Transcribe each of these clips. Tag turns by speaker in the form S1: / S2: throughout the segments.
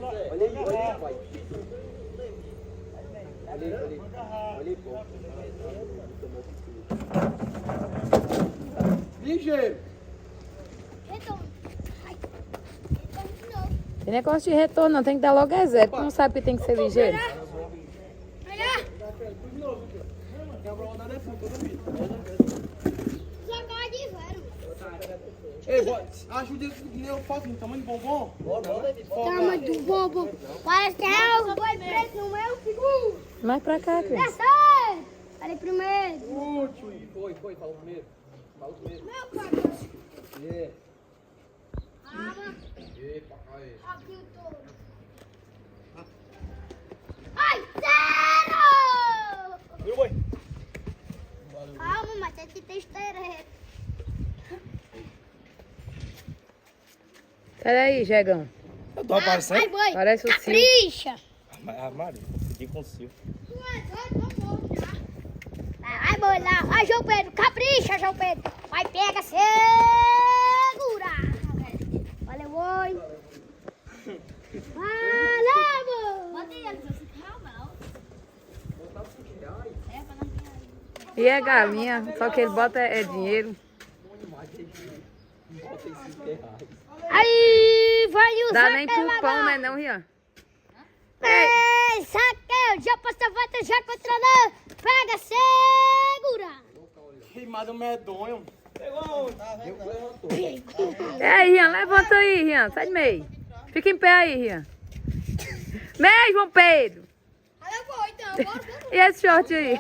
S1: Olha aí, pai. Olha aí, pô. Ligeiro.
S2: Tem negócio de retorno, não. Tem que dar logo a zero. Tu não sabe que tem que ser ligeiro.
S1: Ei, ajuda ele que nem eu faço, tamanho de bombom.
S3: Tamanho do bobo. Parece que é o preto no meu segundo.
S2: Mais pra cá, criança.
S3: Falei primeiro.
S1: Último. Foi, fala primeiro.
S3: Meu pai.
S1: Epa, aí.
S3: Aqui o touro. Ai, zero!
S1: Viu, boi?
S3: Calma, mas tem que ter esteira.
S2: Sai daí, Jegão.
S1: Eu tô aparecendo.
S3: Ai, boi.
S2: Parece o Sil.
S3: Capricha.
S1: Ah, Maria, consegui com o Sil.
S3: Ai, boi lá. Ai, João Pedro. Capricha, João Pedro. Vai, pega, segura. Valeu, boi. Valeu, boi. Bota ele, calma.
S2: E é galinha, só que ele bota é dinheiro.
S3: Aí, vai o
S2: Dá nem pro pão, né não, Rian?
S3: Ei, saqueu, já posta volta, já controlou. Pega, segura.
S1: Queimado medonho. Pegou.
S2: Ei, Rian, levanta aí, Rian. Sai de meio. Fica em pé aí, Rian. Meio, João Pedro.
S3: Valeu, boi, então. Bora.
S2: E esse short aí?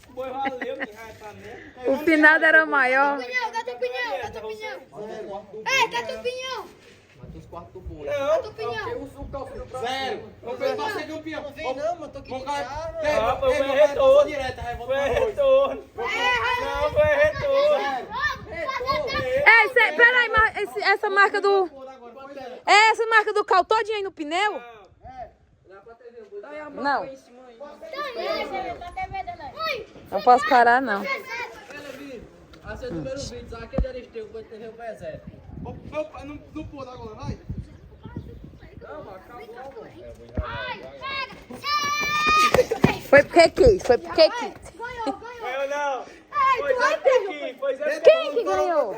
S1: Boi valeu, que raio tá mesmo.
S2: O finado era maior.
S3: Gata pinhão. Ei, gata pinhão.
S1: Os quartos do boi.
S3: Gata pinhão.
S1: Zero. Vamos ver qual seria o peão.
S4: Não, mas tô aqui de casa.
S1: Foi retorno. Foi retorno. Não, foi retorno.
S2: Ei, peraí, essa marca do... É essa marca do cal todinha aí no pneu? Não. Não posso parar, não.
S4: Esse é o número 20, aquele era esteu, vai ter o pé
S1: Não pôr agora, vai.
S2: Foi porque quis, foi porque quis.
S1: Ganhou não. Foi Zé
S2: Quem que ganhou?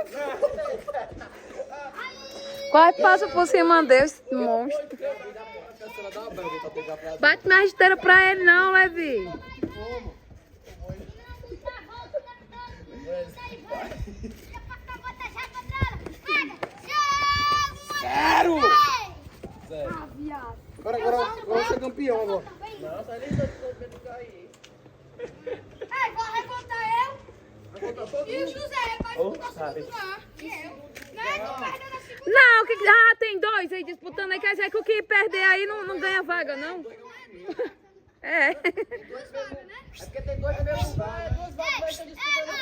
S2: Quase passa por cima desse monstro. Bate na esteira pra ele não, Levi.
S1: Zero. Agora vamos ser campeão agora.
S4: Não, sai nem do cair.
S3: Ei, vou recontar eu. E o José, vai disputar segundo lugar. E eu. Não, não perdeu na segunda.
S2: Não, tem dois aí disputando aí. Quer dizer que o que perder aí não ganha vaga, não? É.
S3: Duas vagas, né?
S4: É porque tem dois meus lugares. Duas vagas vai ser disputando.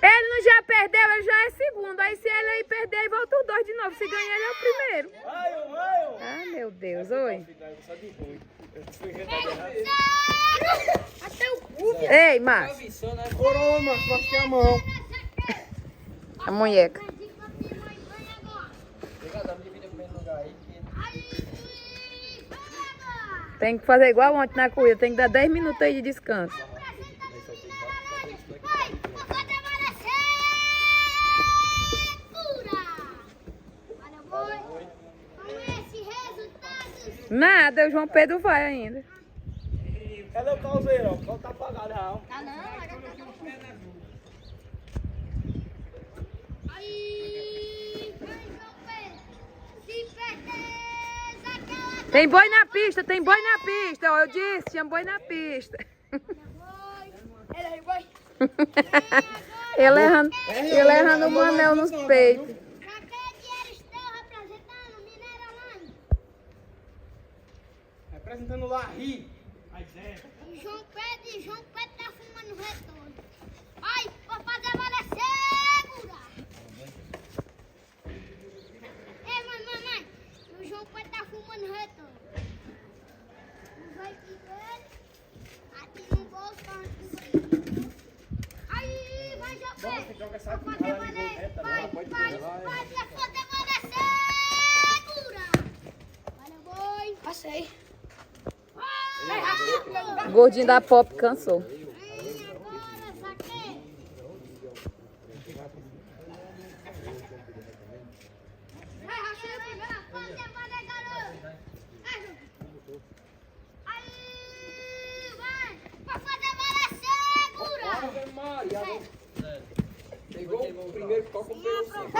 S2: Ele não já perdeu, ele já é segundo. Aí se ele aí perder, aí volta os dois de novo. Se ganhar, ele é o primeiro. Ah, meu Deus, oi.
S3: Até o cu.
S2: Ei, Márcio,
S1: Coroa, mano, acho que é a mão.
S2: a munheca. Tem que fazer igual ontem na corrida, tem que dar 10 minutos aí de descanso. Nada, o João Pedro vai ainda.
S1: Cadê o calzeiro? O cal tá apagado, Raul.
S3: Tá não,
S2: Tem boi na pista, tem boi na pista. Ó, eu disse, tinha boi na pista. Ele errando o anel nos peitos.
S1: Representando Larry.
S3: João Pedro tá fumando retorno. Ai, vou fazer valer segura. Ei, mamãe, o João Pedro tá fumando retorno. Vai ficando aqui no bolso. Aí, vai, João
S1: Vamos que joga essa aqui lá de gol, né? Também. Pode
S3: Vai, foda, segura. Valeu, boi. Passei.
S2: Gordinho da Pop cansou.
S3: Agora, saquei. Vai, rachei a primeira. Foda, garoto. Aí, vai. Pra fazer bola, segura.
S4: Pegou o primeiro copo, pegou o segundo.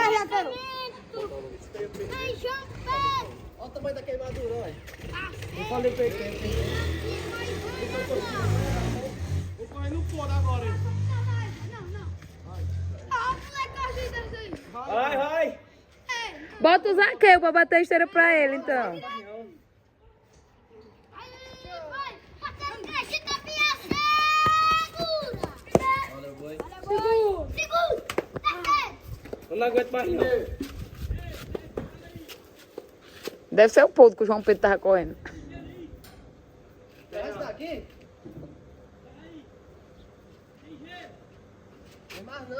S3: Vai, João.
S4: Olha o tamanho da queimadura, olha.
S1: Eu falei pra ele. Vou correr no fora agora, hein? Vai.
S2: Bota o Zaqueu pra bater a esteira pra ele, então.
S4: Olha o boi.
S1: Eu não aguento mais, não.
S2: Deve ser o ponto que o João Pedro tava correndo.
S4: Essa daqui? Tem mais não.